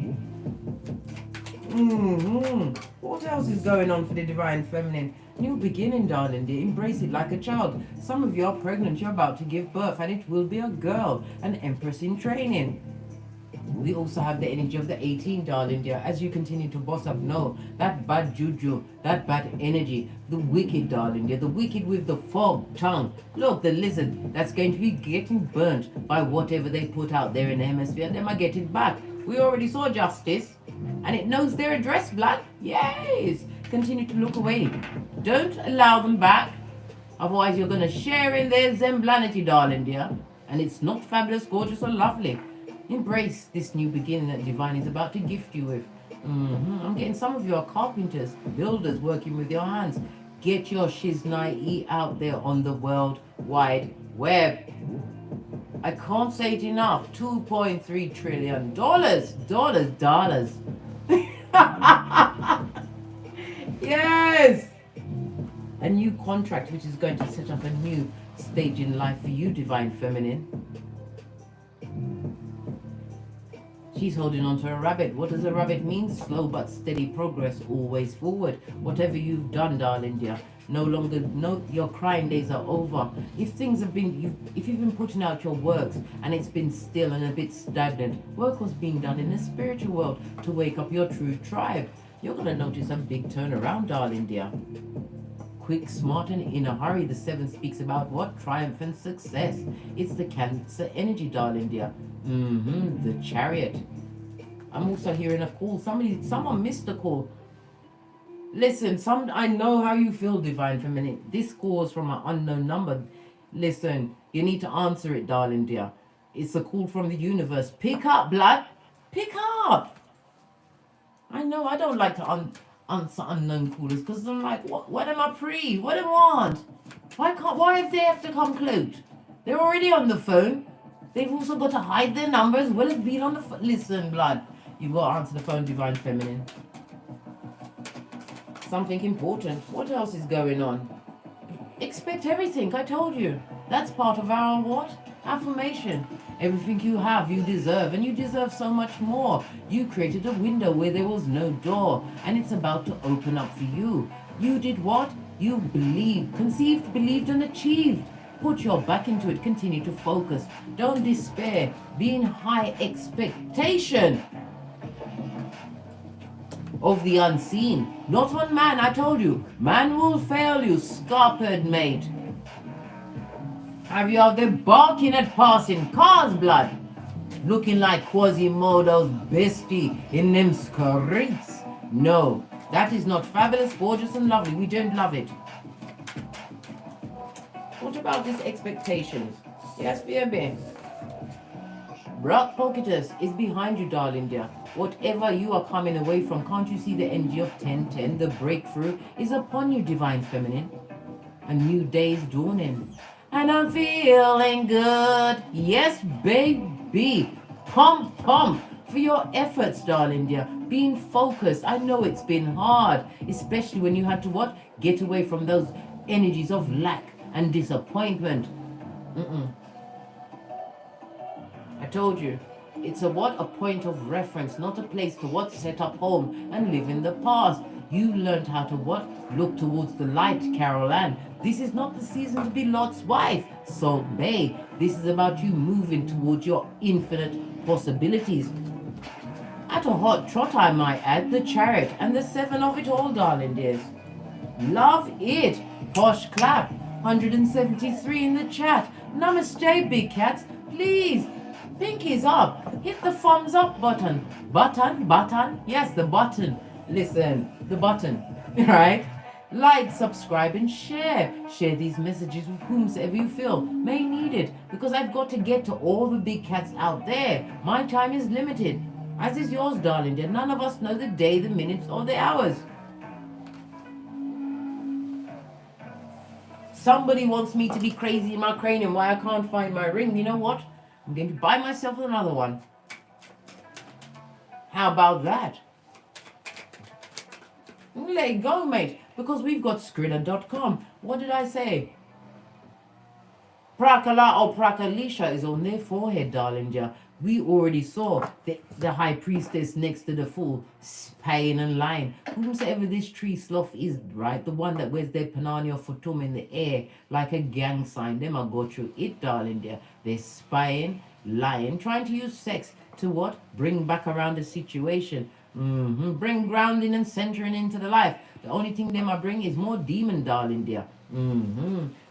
What else is going on for the Divine Feminine? New beginning, darling dear. Embrace it like a child. Some of you are pregnant. You're about to give birth, and it will be a girl, an empress in training. We also have the energy of the 18, darling dear. As you continue to boss up, no, that bad juju, that bad energy, the wicked, darling dear, the wicked with the forked tongue. Look, the lizard that's going to be getting burnt by whatever they put out there in the hemisphere. They might get it back. We already saw justice, and it knows their address, blood. Yes. Continue to look away. Don't allow them back. Otherwise, you're going to share in their zemblanity, darling dear. And it's not fabulous, gorgeous, or lovely. Embrace this new beginning that Divine is about to gift you with. I'm getting some of you are carpenters, builders working with your hands. Get your shiznai out there on the World Wide Web. I can't say it enough. $2.3 trillion. Dollars. Yes. A new contract which is going to set up a new stage in life for you, Divine Feminine. She's holding on to a rabbit. What does a rabbit mean? Slow but steady progress, always forward. Whatever you've done, darling dear, your crying days are over. If things have been, if you've been putting out your works and it's been still and a bit stagnant, work was being done in the spiritual world to wake up your true tribe. You're going to notice a big turnaround, darling dear. Quick, smart, and in a hurry. The 7 speaks about what? Triumph and success. It's the Cancer energy, darling dear. The Chariot. I'm also hearing a call. Someone missed the call. Listen, I know how you feel, Divine Feminine. This call is from an unknown number. Listen, you need to answer it, darling dear. It's a call from the universe. Pick up, blood. Pick up. I know I don't like to answer unknown callers because I'm like, what am I pre? What do I want? Why if they have to come cloaked? They're already on the phone. They've also got to hide their number as well as being on the phone. Listen, blood, you've got to answer the phone, Divine Feminine. Something important. What else is going on? Expect everything, I told you. That's part of our what? Affirmation. Everything you have, you deserve, and you deserve so much more. You created a window where there was no door, and it's about to open up for you. You did what? You believed, conceived, believed, and achieved. Put your back into it. Continue to focus. Don't despair. Be in high expectation of the unseen. Not on man, I told you. Man will fail you, scarpered mate. Have you out there barking at passing cars, blood? Looking like Quasimodo's bestie in them streets? No, that is not fabulous, gorgeous, and lovely. We don't love it. What about these expectations? Yes, baby. Rock Pocketus is behind you, darling dear. Whatever you are coming away from, can't you see the energy of 1010? The breakthrough is upon you, Divine Feminine. A new day is dawning. And I'm feeling good. Yes, baby. Pump for your efforts, darling dear. Being focused. I know it's been hard, especially when you had to what? Get away from those energies of lack and disappointment. I told you, it's a what? A point of reference, not a place to what? Set up home and live in the past. You learned how to what? Look towards the light, Carol Ann. This is not the season to be Lot's wife, Salt Bay. This is about you moving towards your infinite possibilities. At a hot trot, I might add, the Chariot and the 7 of it all, darling dears. Love it. Posh clap. 173 in the chat. Namaste, big cats. Please, pinkies up. Hit the thumbs up button. Button. Yes, the button. Listen, the button. Right? Like, subscribe, and share. Share these messages with whomsoever you feel may need it, because I've got to get to all the big cats out there. My time is limited, as is yours, darling dear. None of us know the day, the minutes, or the hours. Somebody wants me to be crazy in my cranium why I can't find my ring. You know what? I'm going to buy myself another one. How about that? Let it go, mate, because we've got Skrilla.com. What did I say? Prakala or Prakalisha is on their forehead, darling dear. We already saw the high priestess next to the fool, spying and lying. Whomsoever this tree sloth is, right? The one that wears their panania futum in the air like a gang sign. Them I go through it, darling dear. They're spying, lying, trying to use sex to what? Bring back around the situation. Bring grounding and centering into the life. The only thing they might bring is more demon, darling dear.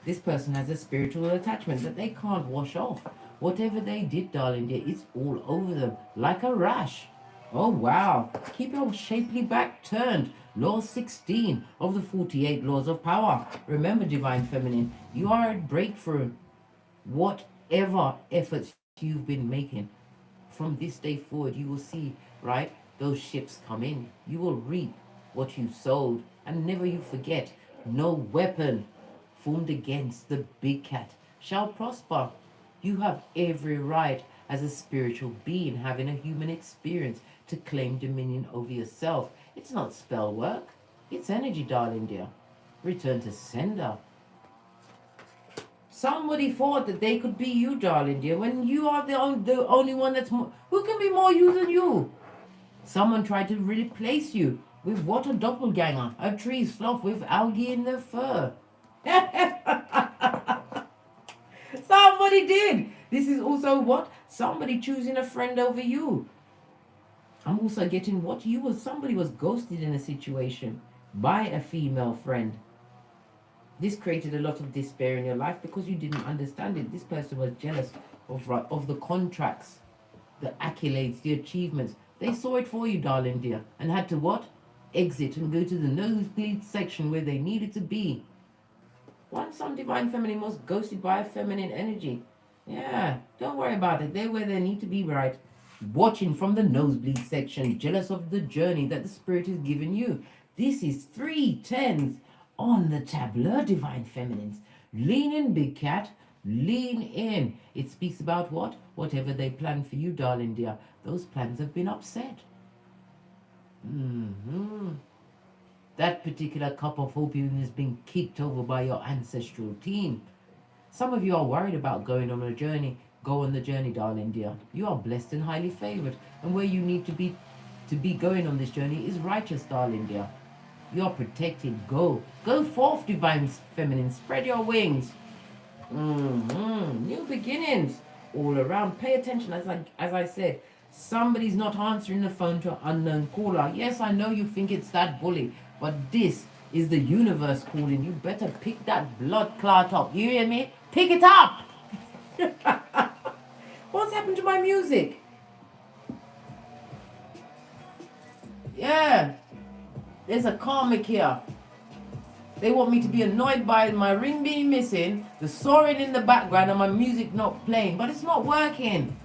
This person has a spiritual attachment that they can't wash off. Whatever they did, darling dear, it's all over them like a rash. Oh wow. Keep your shapely back turned. Law 16 of the 48 laws of power. Remember, divine feminine, you are at breakthrough. Whatever efforts you've been making, from this day forward, you will see, right? Those ships come in. You will reap what you sowed. And never you forget, no weapon formed against the big cat shall prosper. You have every right as a spiritual being having a human experience to claim dominion over yourself. It's not spell work. It's energy, darling dear. Return to sender. Somebody thought that they could be you, darling dear, when you are the only one that's more... Who can be more you than you? Someone tried to replace you with what? A doppelganger. A tree sloth with algae in their fur. Somebody did. This is also what? Somebody choosing a friend over you. I'm also getting what you was. Somebody was ghosted in a situation by a female friend. This created a lot of despair in your life because you didn't understand it. This person was jealous of the contracts, the accolades, the achievements. They saw it for you, darling dear, and had to what? Exit and go to the nosebleed section where they needed to be. Once some divine feminine was ghosted by a feminine energy. Yeah, don't worry about it. They're where they need to be, right? Watching from the nosebleed section, jealous of the journey that the spirit has given you. This is 3 10s on the tableau, divine feminines. Lean in, big cat. Lean in. It speaks about what? Whatever they plan for you, darling dear. Those plans have been upset. That particular cup of opium has been kicked over by your ancestral team. Some of you are worried about going on a journey. Go on the journey, darling dear. You are blessed and highly favored. And where you need to be going on this journey is righteous, darling dear. You are protected. Go. Go forth, divine feminine. Spread your wings. New beginnings all around. Pay attention. As I said, somebody's not answering the phone to an unknown caller. Yes, I know you think it's that bully, but this is the universe calling. You better pick that blood clot up. You hear me? Pick it up. What's happened to my music? Yeah. There's a karmic here. They want me to be annoyed by my ring being missing, the soaring in the background, and my music not playing. But it's not working.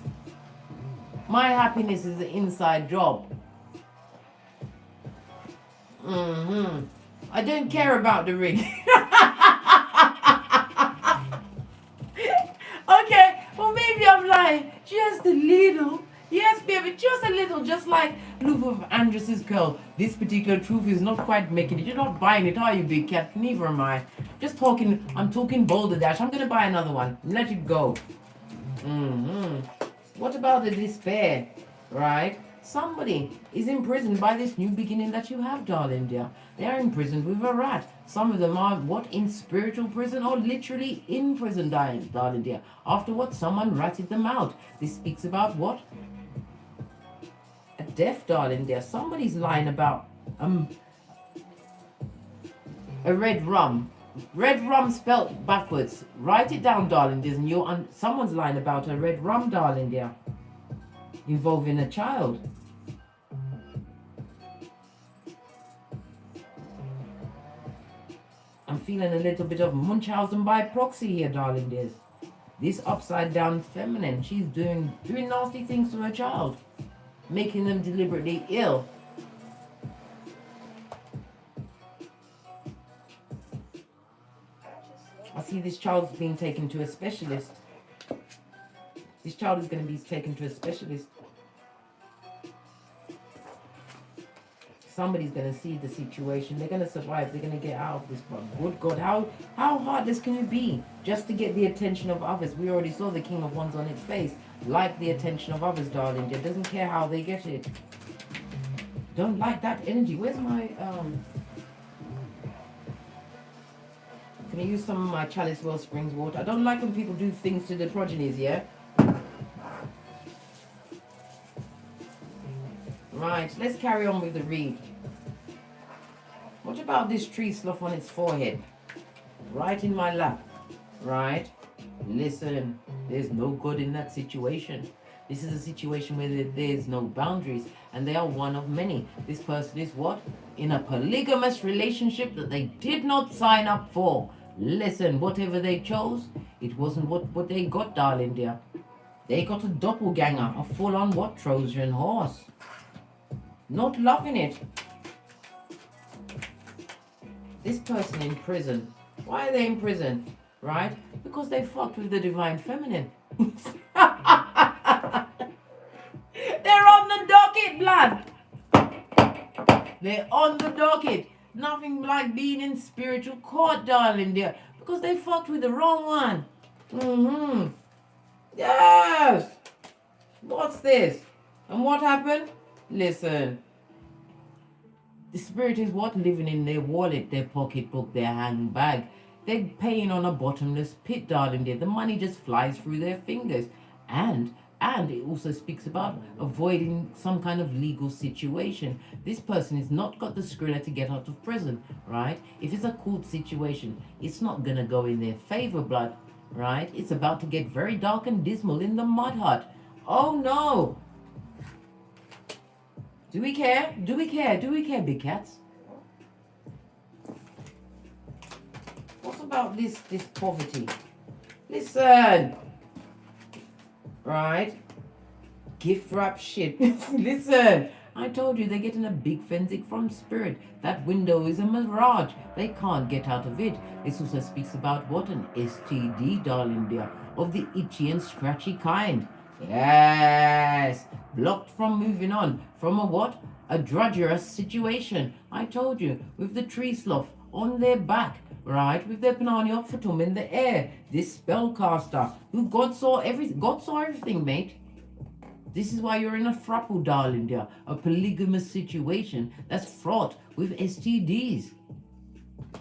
My happiness is an inside job. I don't care about the ring. Okay, well maybe I'm lying. Just a little. Yes, baby, just a little. Just like Louvre of Andrus's curl. This particular truth is not quite making it. You're not buying it, are you, big cat? Neither am I. Just talking. I'm talking boulder dash. I'm going to buy another one. Let it go. What about the despair? Right? Somebody is imprisoned by this new beginning that you have, darling dear. They are imprisoned with a rat. Some of them are, what, in spiritual prison or literally in prison, darling dear. After what, someone ratted them out. This speaks about what? A death, darling dear. Somebody's lying about a red rum. Red rum spelt backwards. Write it down, darling dear. And someone's lying about a red rum, darling dear, involving a child. I'm feeling a little bit of Munchausen by proxy here, darling dears. This upside down feminine, she's doing nasty things to her child, making them deliberately ill. I see this child's being taken to a specialist. This child is going to be taken to a specialist. Somebody's going to see the situation. They're going to survive. They're going to get out of this. But good God, how heartless can you be? just to get the attention of others. We already saw the King of Wands on its face. Like the attention of others, darling. It doesn't care how they get it. Don't like that energy. Where's my can I use some of my Chalice Well Springs water? I don't like when people do things to the progenies, yeah? Right, let's carry on with the read. What about this tree slough on its forehead? Right in my lap. Right? Listen, there's no good in that situation. This is a situation where there's no boundaries, and they are one of many. This person is what? In a polygamous relationship that they did not sign up for. Listen, whatever they chose, it wasn't what they got, darling dear. They got a doppelganger, a full-on what? Trojan horse. Not loving it. This person in prison. Why are they in prison? Right? Because they fucked with the divine feminine. They're on the docket, blood. They're on the docket. Nothing like being in spiritual court, darling dear. Because they fucked with the wrong one. Yes. What's this? And what happened? Listen. The spirit is what? Living in their wallet, their pocketbook, their handbag. They're paying on a bottomless pit, darling dear. The money just flies through their fingers. And it also speaks about avoiding some kind of legal situation. This person has not got the skrilla to get out of prison, right? If it's a court situation, it's not going to go in their favor, blood, right? It's about to get very dark and dismal in the mud hut. Oh, no. Do we care? Do we care? Do we care, big cats? What about this poverty? Listen. Right? Gift wrap shit. Listen. I told you they're getting a big fensic from spirit. That window is a mirage. They can't get out of it. This also speaks about what? An STD, darling dear. Of the itchy and scratchy kind. Yes. Blocked from moving on. From a what? A drudgerous situation. I told you. With the tree slough on their back. Right, with their Pananiophytum in the air, this spellcaster, who God saw everything, mate. This is why you're in a throuple, darling dear, a polygamous situation that's fraught with STDs.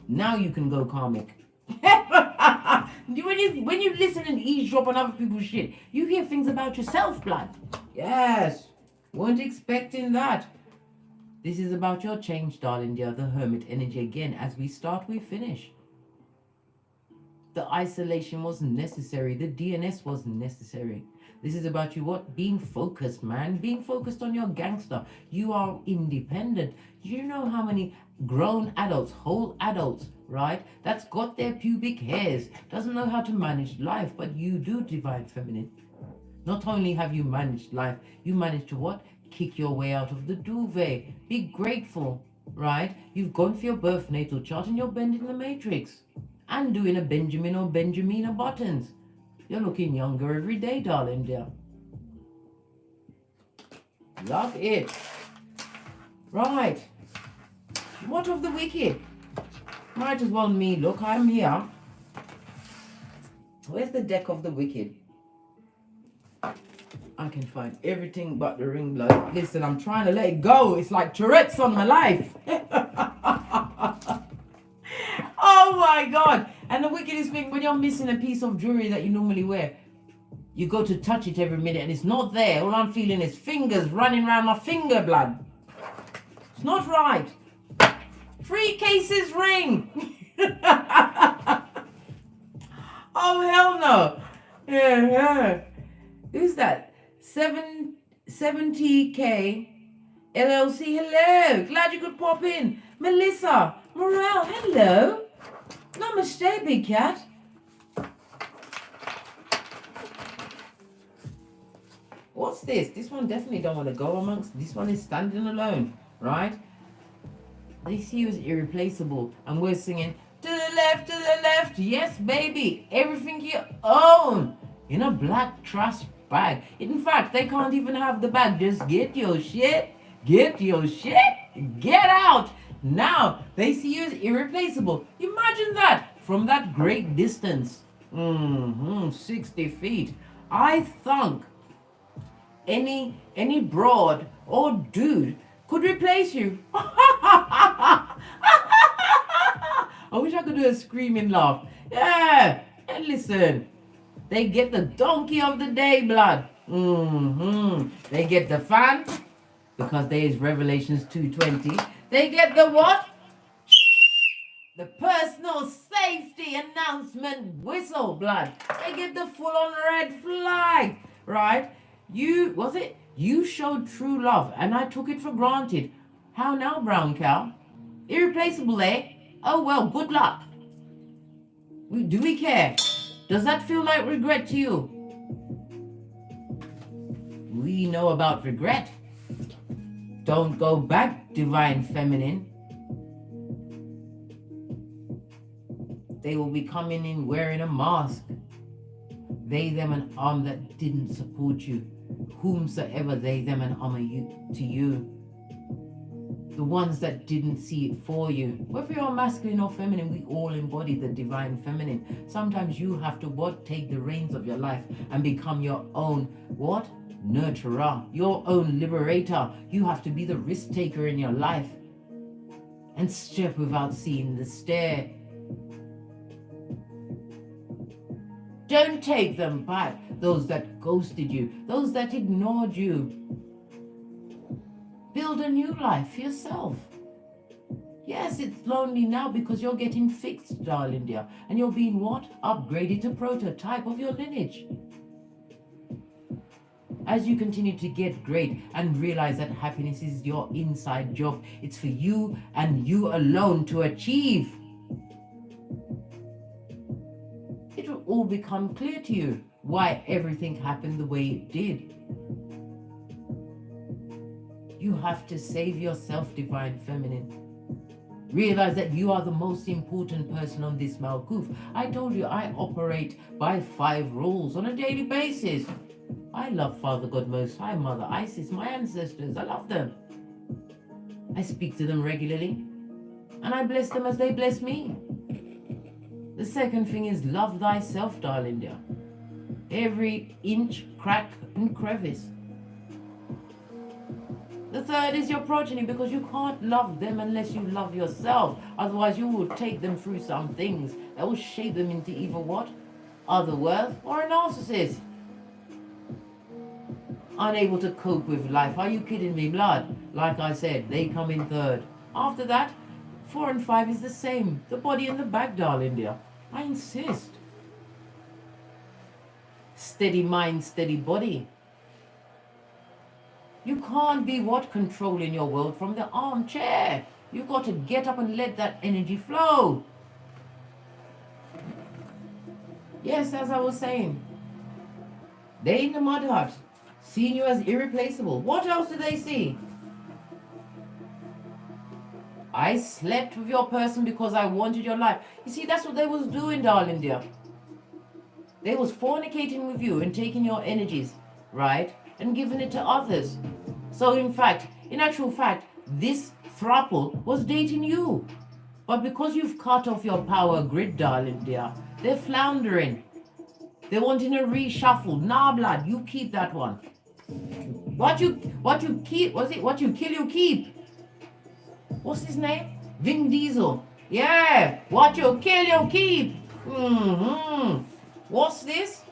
Now you can go karmic. when you listen and eavesdrop on other people's shit, you hear things about yourself, blood. Yes, weren't expecting that. This is about your change, darling dear, the hermit energy again. As we start, we finish. The isolation was necessary. The DNS was necessary. This is about you what? Being focused, man. Being focused on your gangster. You are independent. You know how many grown adults, whole adults, right? That's got their pubic hairs. Doesn't know how to manage life. But you do, divine feminine. Not only have you managed life, you managed to what? Kick your way out of the duvet. Be grateful, right? You've gone for your birth natal chart and you're bending the matrix. And doing a Benjamin or Benjamina buttons. You're looking younger every day, darling dear. Love it. Right. What of the wicked? Might as well me. Look, I'm here. Where's the deck of the wicked? I can find everything but the ring blood. Listen, I'm trying to let it go. It's like Tourette's on my life. Oh my God. And the wickedest thing, when you're missing a piece of jewelry that you normally wear, you go to touch it every minute and it's not there. All I'm feeling is fingers running around my finger, blood. It's not right. 3 cases ring. Oh, hell no. Yeah. Who's that? 70K LLC. Hello. Glad you could pop in. Melissa. Morale. Hello. Namaste, big cat. What's this? This one definitely don't want to go amongst. This one is standing alone, right? They see you as irreplaceable. And we're singing, to the left, to the left. Yes, baby. Everything you own. In a black trash bag. In fact, they can't even have the bag. Just get your shit. Get your shit. Get out. Now, they see you as irreplaceable. Imagine that from that great distance. 60 feet. I thunk any broad or dude could replace you. I wish I could do a screaming laugh. Yeah, and listen, they get the donkey of the day, blood. They get the fan, because there is Revelations 2:20. They get the what? The personal safety announcement whistle, blood. They get the full-on red flag, right? You showed true love, and I took it for granted. How now, brown cow? Irreplaceable, eh? Oh well, good luck. Do we care? Does that feel like regret to you? We know about regret. Don't go back, divine feminine. They will be coming in wearing a mask. They, them, an arm that didn't support you. Whomsoever they, them, and armor you to you. The ones that didn't see it for you. Whether you're masculine or feminine, we all embody the divine feminine. Sometimes you have to what? Take the reins of your life and become your own what? Nurturer. Your own liberator. You have to be the risk taker in your life. And step without seeing the stare. Don't take them back. Those that ghosted you. Those that ignored you. Build a new life for yourself. Yes, it's lonely now because you're getting fixed, darling dear. And you're being what? Upgraded to prototype of your lineage. As you continue to get great and realize that happiness is your inside job. It's for you and you alone to achieve. It will all become clear to you why everything happened the way it did. You have to save yourself, divine feminine. Realize that you are the most important person on this Malkuth. I told you I operate by 5 rules on a daily basis. I love Father God Most High, Mother Isis, my ancestors. I love them. I speak to them regularly. And I bless them as they bless me. The second thing is love thyself, darling dear. Every inch, crack, and crevice. The third is your progeny, because you can't love them unless you love yourself. Otherwise, you will take them through some things that will shape them into either what? Otherworth or a narcissist. Unable to cope with life. Are you kidding me, blood? Like I said, they come in third. After that, 4 and 5 is the same. The body and the back, darling dear. I insist. Steady mind, steady body. You can't be what? Controlling your world from the armchair. You've got to get up and let that energy flow. Yes, as I was saying. They in the mud hut, seeing you as irreplaceable. What else do they see? I slept with your person because I wanted your life. You see, that's what they was doing, darling dear. They was fornicating with you and taking your energies, right? And giving it to others. So in actual fact, this throuple was dating you. But because you've cut off your power grid, darling dear, they're floundering. They're wanting a reshuffle. Nah, blood, you keep that one. What you keep, what you kill, you keep. What's his name? Vin Diesel. Yeah, what you kill, you keep. What's this?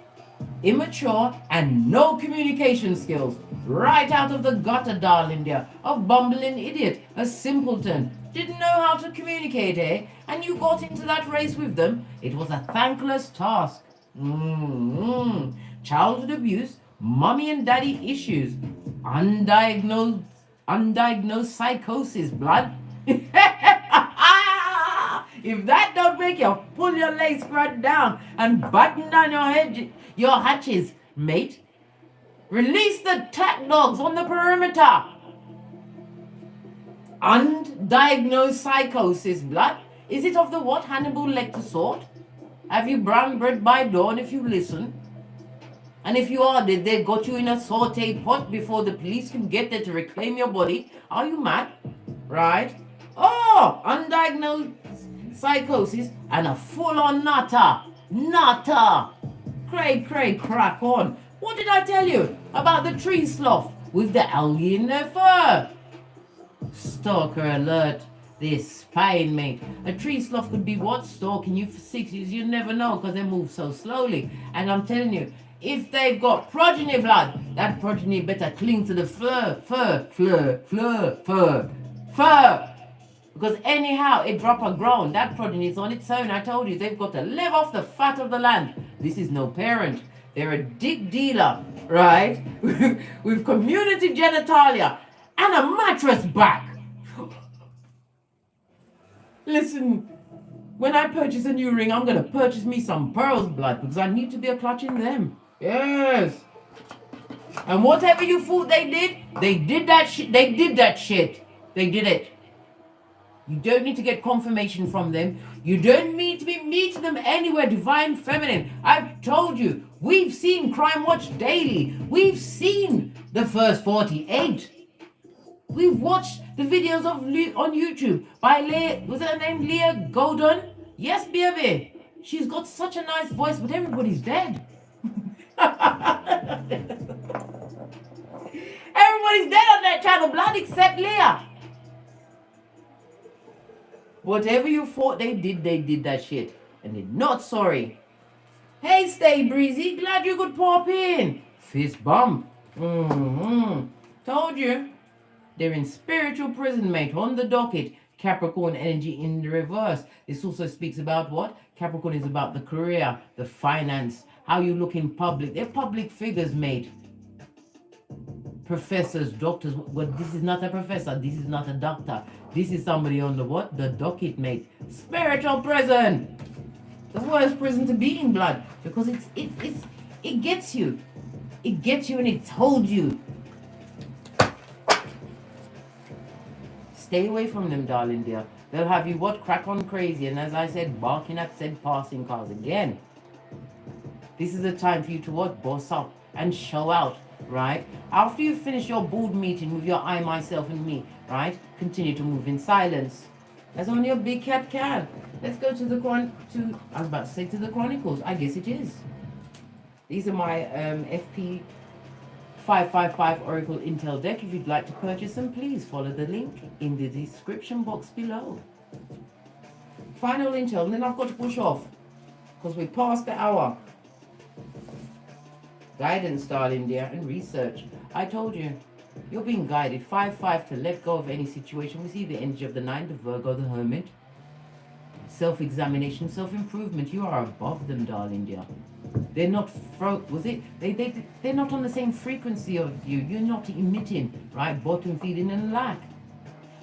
Immature and no communication skills. Right out of the gutter, darling dear. A bumbling idiot, a simpleton. Didn't know how to communicate, eh? And you got into that race with them. It was a thankless task. Childhood abuse, mommy and daddy issues, undiagnosed psychosis, blood. If that don't make you pull your lace front down and button down your hatches, mate, release the tack dogs on the perimeter. Undiagnosed psychosis, blood. Is it of the what? Hannibal Lecter sort? Have you brown bread by dawn if you listen? And if you are, did they got you in a saute pot before the police can get there to reclaim your body? Are you mad? Right? Oh, undiagnosed psychosis and a full-on nutter. Nata. Cray, crack on. What did I tell you about the tree sloth with the algae in their fur? Stalker alert. They're spying me. A tree sloth could be what? Stalking you for 6 years. You never know because they move so slowly. And I'm telling you, if they've got progeny blood, that progeny better cling to the fur. Because anyhow, it drop or grown. That progeny is on its own. I told you, they've got to live off the fat of the land. This is no parent. They're a dick dealer, right? With community genitalia and a mattress back. Listen, when I purchase a new ring, I'm going to purchase me some pearls blood because I need to be a clutching them. Yes. And whatever you thought they did that shit. They did that shit. They did it. You don't need to get confirmation from them. You don't need to be meeting them anywhere, divine feminine. I've told you, we've seen Crime Watch daily. We've seen the first 48. We've watched the videos of on YouTube by Leah, was her name Leah Golden? Yes, baby. She's got such a nice voice, but everybody's dead. Everybody's dead on that channel, blood, except Leah. Whatever you thought they did that shit. And they're not sorry. Hey, Stay Breezy, glad you could pop in. Fist bump. Told you. They're in spiritual prison, mate, on the docket. Capricorn energy in the reverse. This also speaks about what? Capricorn is about the career, the finance, how you look in public. They're public figures, mate. Professors, doctors. Well, this is not a professor. This is not a doctor. This is somebody on the what? The docket, mate. Spiritual prison. The worst prison to be in, blood, because it gets you. It gets you and it holds you. Stay away from them, darling dear. They'll have you what? Crack on crazy. And as I said, barking at said passing cars again. This is a time for you to what? Boss up and show out, right? After you finish your board meeting with your I, myself, and me, right? Continue to move in silence. As only a big cat can. Let's go to the I was about to say to the Chronicles. I guess it is. These are my FP 555 Oracle Intel deck. If you'd like to purchase them, please follow the link in the description box below. Final intel, and then I've got to push off because we passed the hour. Guidance, darling dear, and research. I told you, you're being guided. 5-5 to let go of any situation. We see the energy of the 9, the Virgo, the Hermit. Self-examination, self-improvement. You are above them, darling dear. They're not they're not on the same frequency of you. You're not emitting, right? Bottom feeding and lack.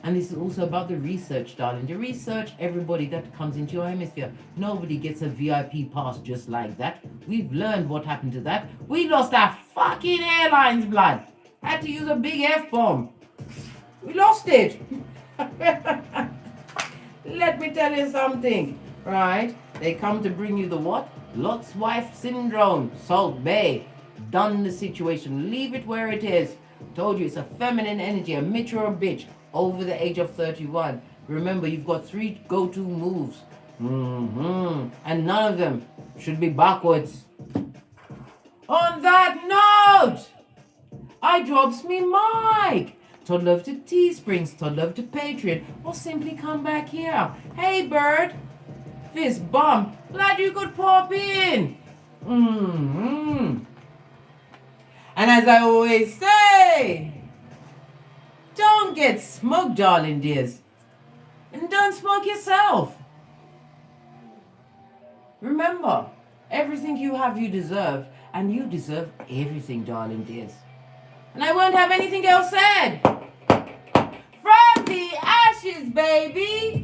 And this is also about the research, darling. The research, everybody that comes into your hemisphere. Nobody gets a VIP pass just like that. We've learned what happened to that. We lost our fucking airlines, blood. Had to use a big F-bomb. We lost it. Let me tell you something, right? They come to bring you the what? Lot's wife syndrome. Salt Bay. Done the situation. Leave it where it is. Told you it's a feminine energy, a mature bitch over the age of 31. Remember, you've got 3 go-to moves. And none of them should be backwards. On that note, I drops me mic. Todd love to Teesprings, Todd love to Patreon, or simply come back here. Hey, bird. Fist bump. Glad you could pop in. And as I always say, don't get smoked, darling dears. And don't smoke yourself. Remember, everything you have, you deserve. And you deserve everything, darling dears. And I won't have anything else said. From the ashes, baby.